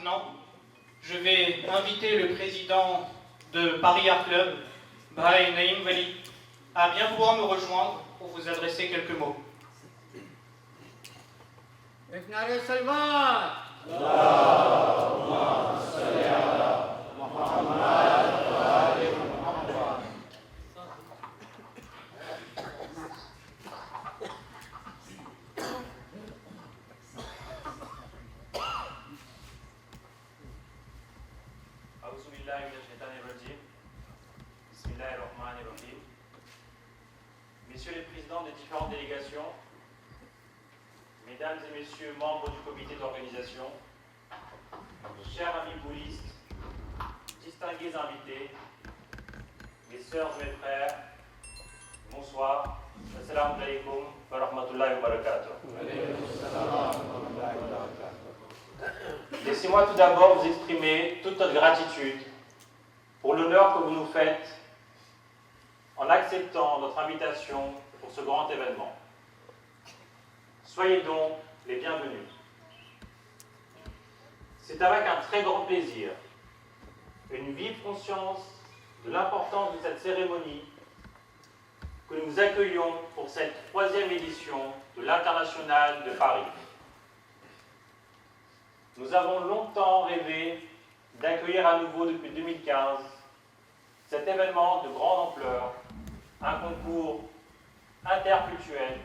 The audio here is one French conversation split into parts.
maintenant, je vais inviter le président de Paris Art Club, Bhai Naïm Wali, à bien pouvoir me rejoindre pour vous adresser quelques mots. Messieurs les présidents des différentes délégations, mesdames et messieurs membres du comité d'organisation, chers amis bouddhistes, distingués invités, mes sœurs et mes frères, bonsoir. Assalamu alaikum wa rahmatullahi wa barakatuh. Laissez-moi tout d'abord vous exprimer toute notre gratitude pour l'honneur que vous nous faites en acceptant notre invitation pour ce grand événement. Soyez donc les bienvenus. C'est avec un très grand plaisir, une vive conscience de l'importance de cette cérémonie que nous vous accueillons pour cette 3e édition de l'International de Paris. Nous avons longtemps rêvé d'accueillir à nouveau depuis 2015 cet événement de grande ampleur, un concours interculturel,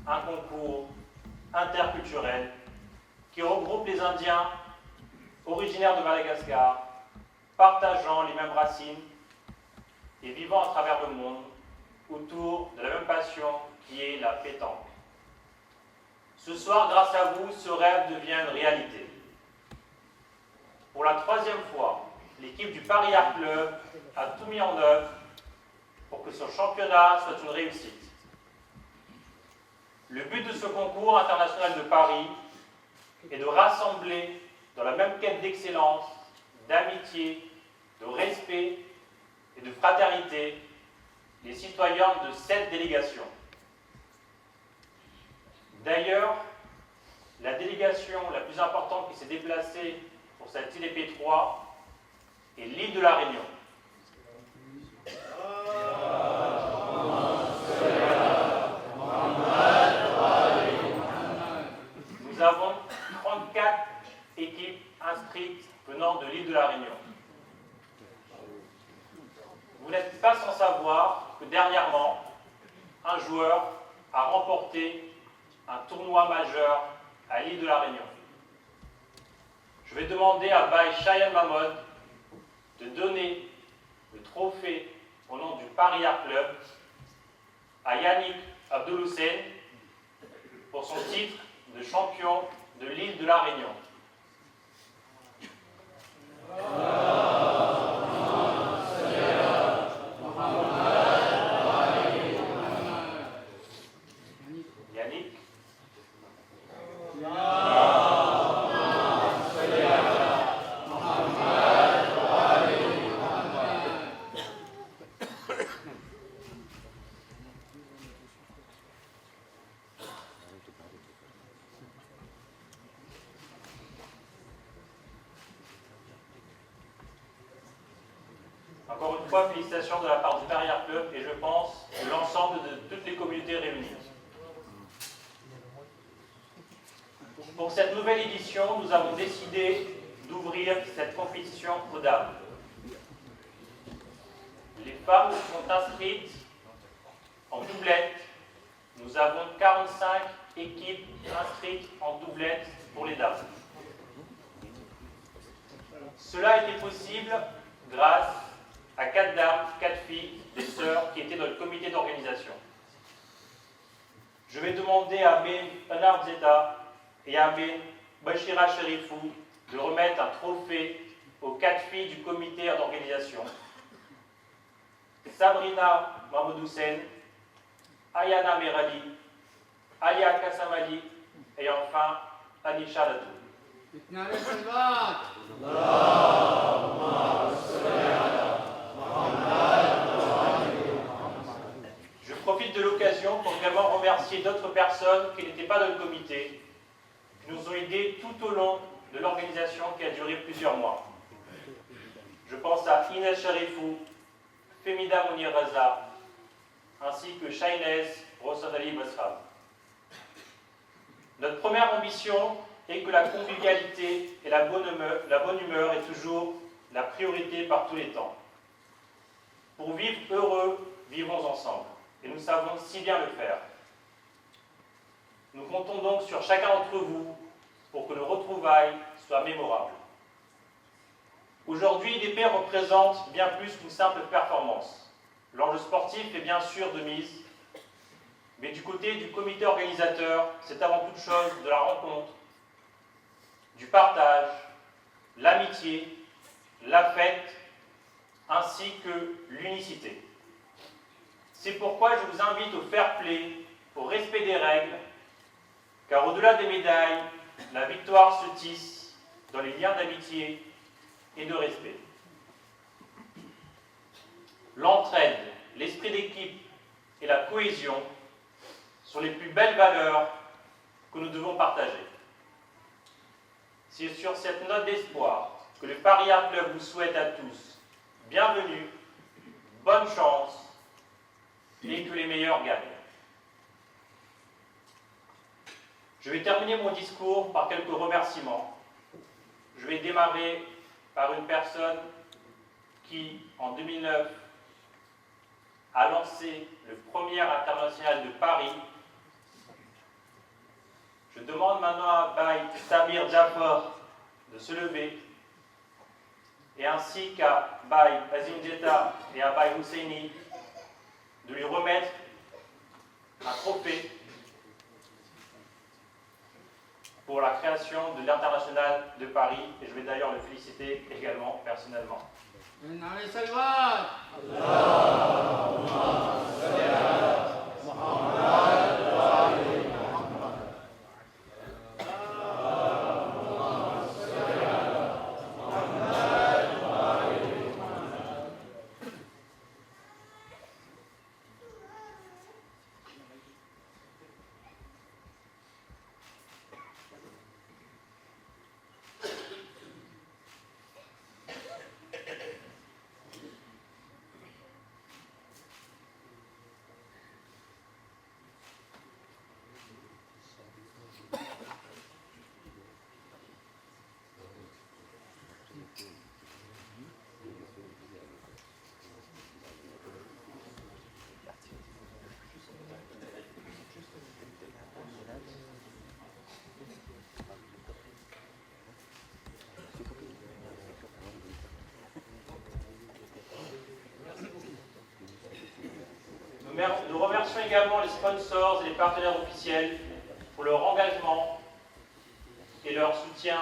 un concours interculturel qui regroupe les Indiens originaires de Madagascar, partageant les mêmes racines et vivant à travers le monde autour de la même passion qui est la pétanque. Ce soir, grâce à vous, ce rêve devient une réalité. Pour la 3e fois, l'équipe du Paris Art Club a tout mis en œuvre pour que ce championnat soit une réussite. Le but de ce concours international de Paris est de rassembler dans la même quête d'excellence, d'amitié, de respect et de fraternité les citoyens de 7 délégations. D'ailleurs, la délégation la plus importante qui s'est déplacée pour cette IDP3 est l'île de la Réunion. Nous avons 34 équipes inscrites venant de l'île de la Réunion. Vous n'êtes pas sans savoir que dernièrement, un joueur a remporté un tournoi majeur à l'île de la Réunion. Je vais demander à Bhai Shayan Mahmoud de donner le trophée au nom du Paris Art Club à Yannick Abdouloussen pour son titre de champion de l'île de la Réunion. Yannick. Encore une fois, félicitations de la part du Paris Art Club et je pense de l'ensemble de toutes les communautés réunies. Pour cette nouvelle édition, nous avons décidé d'ouvrir cette compétition aux dames. Les femmes sont inscrites en doublette. Nous avons 45 équipes inscrites en doublette pour les dames. Cela a été possible grâce à 4 dames, 4 filles, des sœurs qui étaient dans le comité d'organisation. Je vais demander à Amin Anar Zeta et à Amin Bashira Sherifou de remettre un trophée aux 4 filles du comité d'organisation. Sabrina Mahmoudoussen, Ayana Merali, Alia Kassamali et enfin Anisha Latou. Je profite de l'occasion pour remercier d'autres personnes qui n'étaient pas dans le comité, qui nous ont aidés tout au long de l'organisation qui a duré plusieurs mois. Je pense à Inès Sharifou, Femida Mounir Raza, ainsi que Shainez Rossonali Basram. Notre première ambition est que la convivialité et la bonne humeur est toujours la priorité par tous les temps. Pour vivre heureux, vivons ensemble. Et nous savons si bien le faire. Nous comptons donc sur chacun d'entre vous pour que nos retrouvailles soient mémorables. Aujourd'hui, l'IDP représente bien plus qu'une simple performance. L'enjeu sportif est bien sûr de mise, mais du côté du comité organisateur, c'est avant toute chose de la rencontre, du partage, l'amitié, la fête, ainsi que l'unicité. C'est pourquoi je vous invite au fair play, au respect des règles, car au-delà des médailles, la victoire se tisse dans les liens d'amitié et de respect. L'entraide, l'esprit d'équipe et la cohésion sont les plus belles valeurs que nous devons partager. C'est sur cette note d'espoir que le Paris Art Club vous souhaite à tous bienvenue, bonne chance et que les meilleurs gagnent. Je vais terminer mon discours par quelques remerciements. Je vais démarrer par une personne qui, en 2009, a lancé le premier international de Paris. Je demande maintenant à Baye Samir Jafar de se lever, et ainsi qu'à Baye Azim Jetta et à Baye Husseini de lui remettre un trophée pour la création de l'International de Paris, et je vais d'ailleurs le féliciter également personnellement. Nous remercions également les sponsors et les partenaires officiels pour leur engagement et leur soutien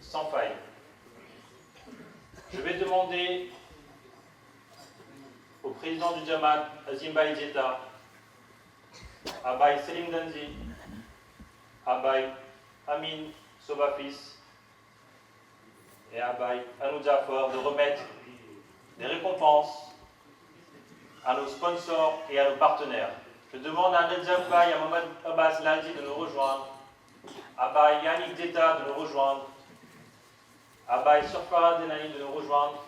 sans faille. Je vais demander au président du Jamaat, Azim Baye Jetta, à Baye Selim Danzi, à Baye Amin Sobafis et à Baye Anou Jafar de remettre des récompenses à nos sponsors et à nos partenaires. Je demande à Nedzam Baye et à Mohamed Abbas Laldi de nous rejoindre, à Baye Yannick Deta de nous rejoindre, à Baye Surfara Denani de nous rejoindre,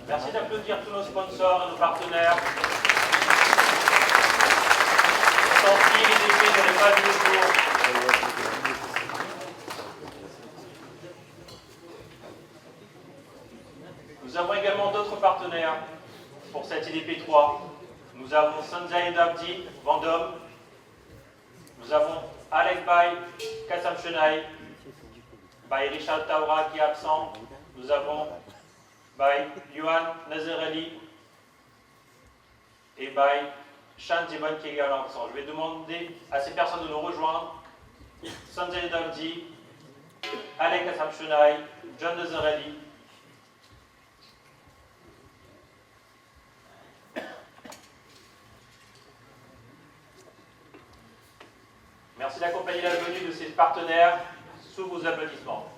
Merci d'applaudir tous nos sponsors et nos partenaires. Sans qui les effets n'auraient pas vu le jour. Nous avons également d'autres partenaires pour cette IDP3. Nous avons Sanjay Dabdi, Vendôme. Nous avons Alec Bay, Kassam Chenay. By Richard Taura qui est absent. Nous avons by Yuan Nazarali et by Shan Jiban qui est également absent. Je vais demander à ces personnes de nous rejoindre. Sanjay Dabdi, Alec Kassam Chenay, John Nazarali. Merci d'accompagner la venue de ces partenaires sous vos applaudissements.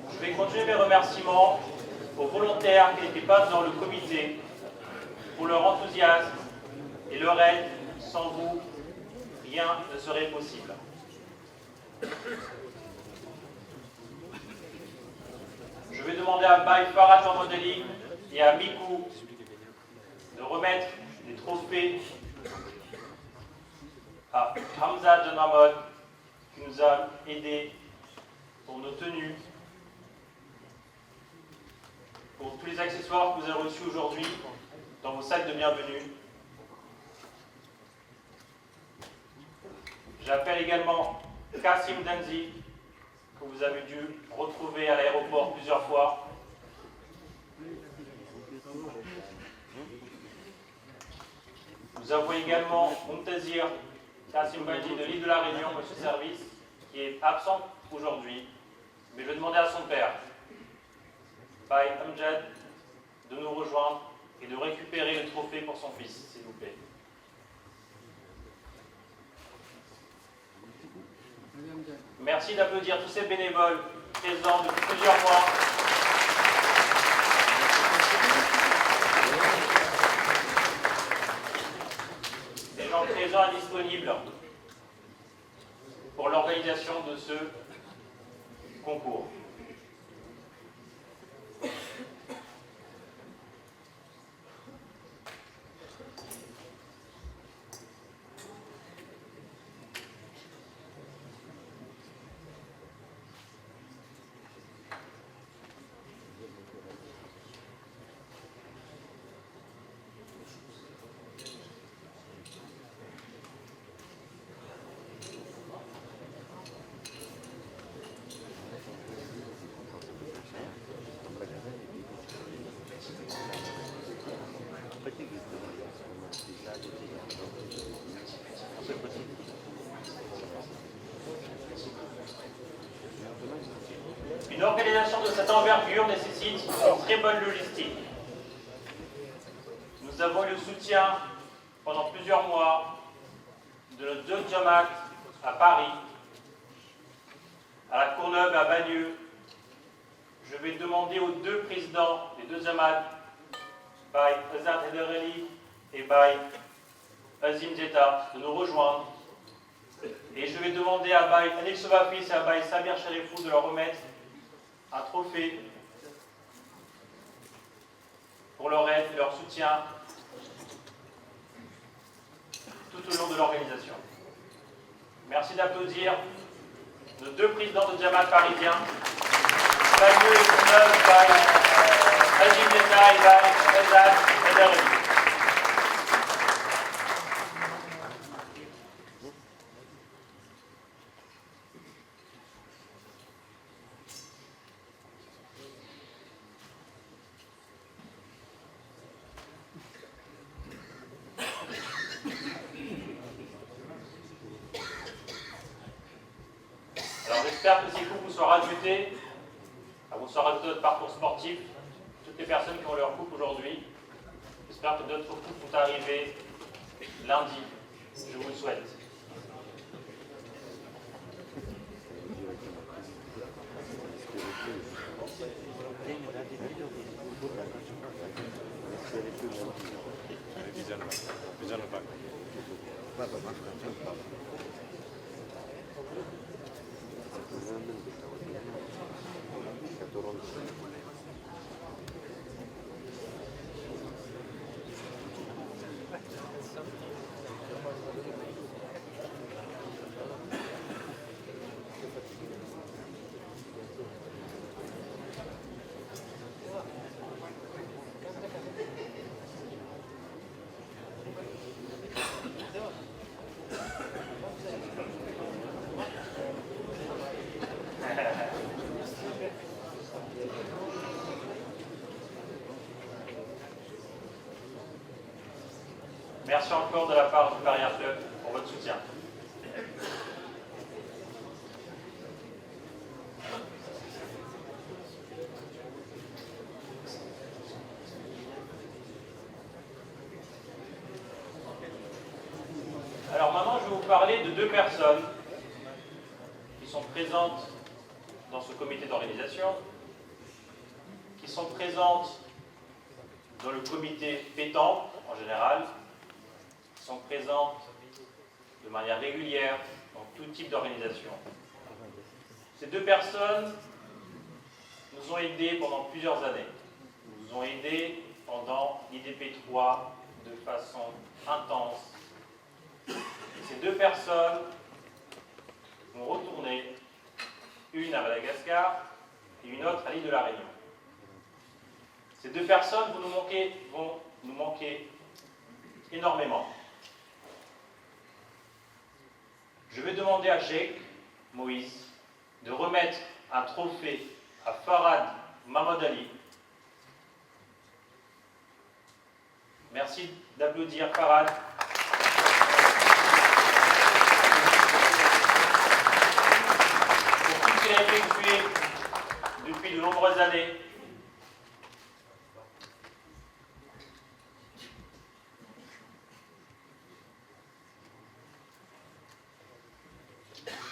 Je vais continuer mes remerciements aux volontaires qui n'étaient pas dans le comité pour leur enthousiasme et leur aide. Sans vous, rien ne serait possible. Je vais demander à Baye Farah Modeling et à Miku de remettre les trophées à Hamza Janramod qui nous a aidés pour nos tenues, pour tous les accessoires que vous avez reçus aujourd'hui dans vos sacs de bienvenue. J'appelle également Kassim Danzi, que vous avez dû retrouver à l'aéroport plusieurs fois. Nous avons également Muntazir Kassim Badji de l'île de la Réunion, monsieur Service, qui est absent aujourd'hui, mais je vais demander à son père, Baye Amjad, de nous rejoindre et de récupérer le trophée pour son fils, s'il vous plaît. Merci d'applaudir tous ces bénévoles présents depuis plusieurs mois. Des gens présents et disponibles pour l'organisation de ce concours. cette envergure nécessite une très bonne logistique. Nous avons eu le soutien pendant plusieurs mois de notre deux Jamat à Paris, à la Courneuve et à Bagneux. Je vais demander aux deux présidents des deux Jamat, by Azad Hedereli et by Azim Zeta, de nous rejoindre. Et je vais demander à Baï Anil Sovafis et à Baï Samir Sharifou de leur remettre un trophée pour leur aide et leur soutien tout au long de l'organisation. Merci d'applaudir nos deux présidents de Jamat parisiens, Bagneux et Courneuve, Baï Azim Zeta et Baï Azad Hedereli. Alors j'espère que ces coupes vous seront rajoutées, notre parcours sportif, toutes les personnes qui ont leur coupe aujourd'hui. J'espère que d'autres coupes vont arriver lundi. Je vous le souhaite. Merci encore de la part du Paris Art Club pour votre soutien. Alors maintenant, je vais vous parler de deux personnes qui sont présentes dans ce comité d'organisation, qui sont présentes dans le comité pétanque en général, sont présentes de manière régulière dans tout type d'organisation. Ces deux personnes nous ont aidés pendant plusieurs années. Nous ont aidés pendant l'IDP3 de façon intense. Ces deux personnes vont retourner, une à Madagascar et une autre à l'île de la Réunion. Ces deux personnes vont nous manquer énormément. Je vais demander à Cheikh Moïse de remettre un trophée à Farhad Mahmoud Ali. Merci d'applaudir Farhad. Pour tout ce qu'il a effectué depuis de nombreuses années.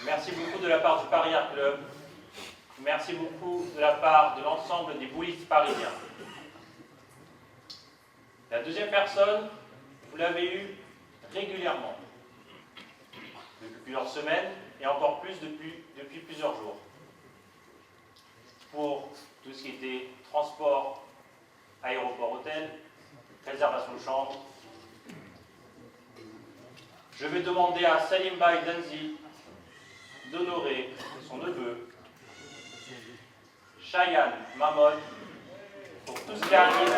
Merci beaucoup de la part du Paris Art Club. Merci beaucoup de la part de l'ensemble des boulistes parisiens. La deuxième personne, vous l'avez eue régulièrement, depuis plusieurs semaines et encore plus depuis plusieurs jours, pour tout ce qui était transport, aéroport, hôtel, réservation de chambre. Je vais demander à Salim Baï Danzi d'honorer son neveu, Cheyenne Mahmoud, pour tout ce qu'il a réalisé.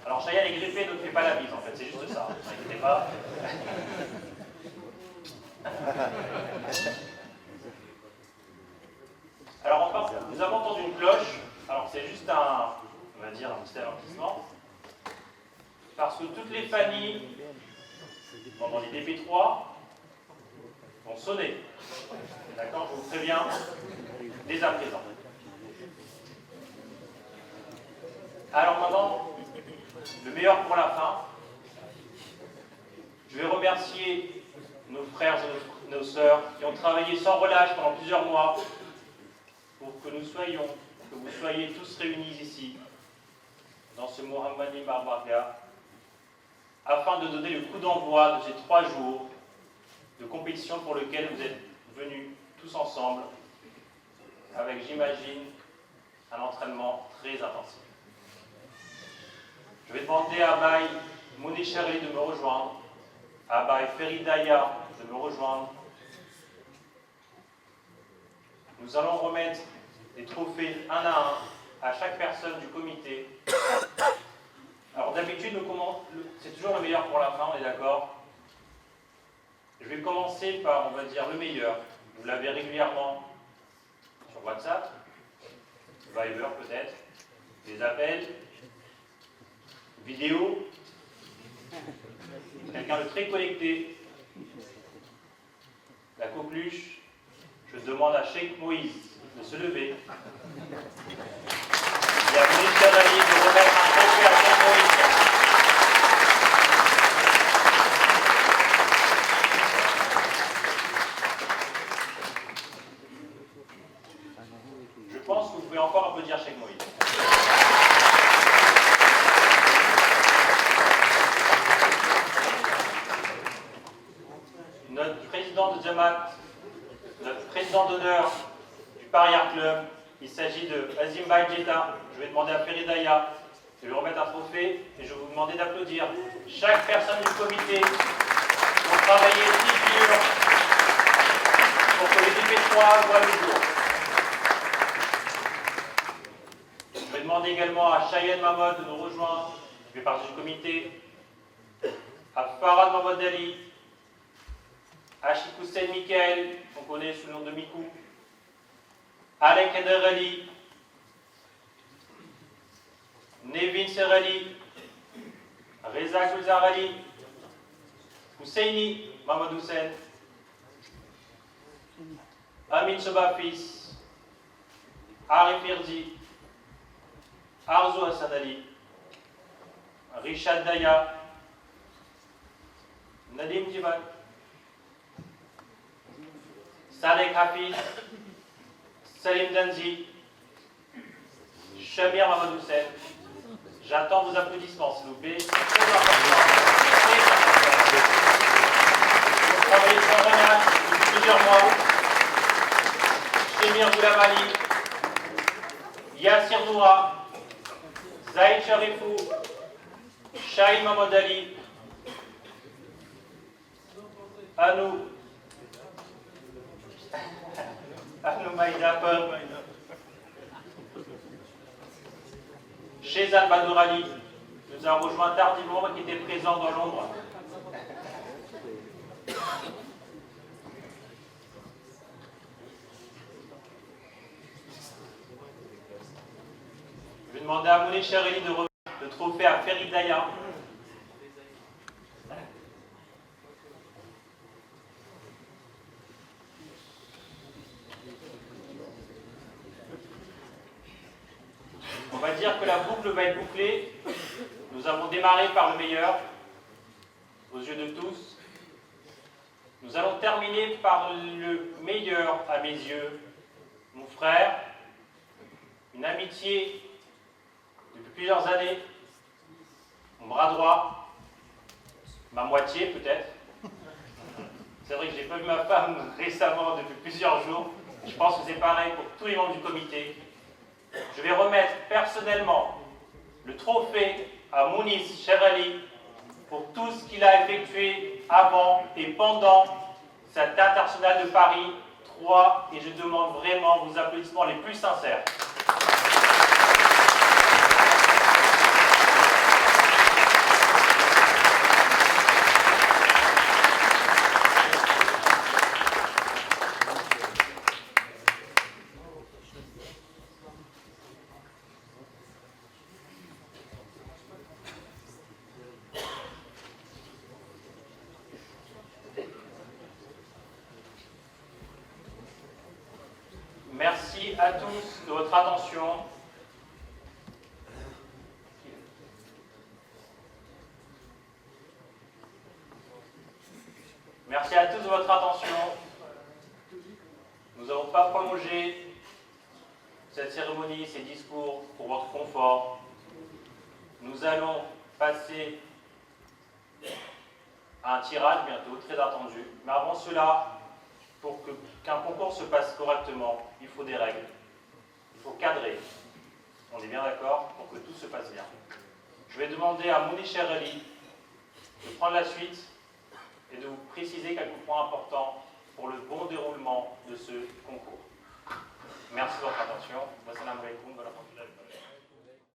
Alors Cheyenne est grippé, ne fait pas la bise en fait, c'est juste ça, ne vous inquiétez pas. Alors enfin, nous avons entendu une cloche. Alors c'est juste on va dire un petit avertissement. Parce que toutes les familles, pendant les DP3, vont sonner. D'accord? Je vous préviens dès à présent. Alors maintenant, le meilleur pour la fin. Je vais remercier nos frères et nos sœurs qui ont travaillé sans relâche pendant plusieurs mois pour que vous soyez tous réunis ici, dans ce Mohammadi Barbarga, afin de donner le coup d'envoi de ces 3 jours de compétition pour lequel vous êtes venus tous ensemble, avec, j'imagine, un entraînement très intensif. Je vais demander à Baye Mouni Cherli de me rejoindre, à Baye Feridaya de me rejoindre. Nous allons remettre des trophées un à un à chaque personne du comité. Alors d'habitude, c'est toujours le meilleur pour la fin, on est d'accord? Je vais commencer par, on va dire, le meilleur. Vous l'avez régulièrement sur WhatsApp, Viber peut-être, des appels, vidéos, quelqu'un de très connecté, la coqueluche. Je demande à Cheikh Moïse de se lever. Il y a Moïse Kadali de remettre un trophée à Cheikh Moïse. Je pense que vous pouvez encore applaudir Cheikh Moïse. Notre président de Jamaat, notre président d'honneur du Paris Art Club, il s'agit de Azim Baïdjeta. Je vais demander à Feridaya de lui remettre un trophée et je vais vous demander d'applaudir chaque personne du comité qui ont travaillé si dur pour que les DP3 voient le jour. Je vais demander également à Cheyenne Mahmoud de nous rejoindre, qui fait partie du comité, à Farad Mahmoud Ali, à Sheikh Hussein Mikael, qu'on connaît sous le nom de Mikou, Alek Eder Ali, Nevin Serali, Reza Gulzar Ali, Husseini Mahmoud Hussein, Amin Sobafis, Arif Irzi, Arzu Hassan Ali, Rishad Daya, Nadim Jibat, Salek Hafiz, Salim Danzi, Shamir Mahmoud Hussein. J'attends vos applaudissements, s'il vous plaît. C'est très important. Vous travaillez sans relâche depuis plusieurs mois. Shemir Goulamali, Yassir Noura, Zaïd Sharifou, Shahid Mahmoud Ali, Anou Maïda Peur, Shezad Badour Ali nous a rejoint tardivement et qui était présent dans l'ombre. Je vais demander à Mouni Cherli de remettre le trophée à Feridaya. On va dire que la boucle va être bouclée. Nous avons démarré par le meilleur, aux yeux de tous. Nous allons terminer par le meilleur à mes yeux, mon frère, une amitié depuis plusieurs années, mon bras droit, ma moitié peut-être. C'est vrai que j'ai pas vu ma femme récemment depuis plusieurs jours. Je pense que c'est pareil pour tous les membres du comité. Je vais remettre personnellement le trophée à Mounis Cherali pour tout ce qu'il a effectué avant et pendant cette internationale de Paris 3 et je demande vraiment vos applaudissements les plus sincères. Merci à tous de votre attention. Merci à tous de votre attention. Nous n'avons pas prolongé cette cérémonie, ces discours pour votre confort. Nous allons passer à un tirage bientôt, très attendu. Mais avant cela, pour qu'un concours se passe correctement, il faut des règles. Il faut cadrer. On est bien d'accord pour que tout se passe bien. Je vais demander à Mouni Chereli de prendre la suite et de vous préciser quelques points importants pour le bon déroulement de ce concours. Merci de votre attention. Wassalamu alaikum wa rahmatullahi wa barakatuh.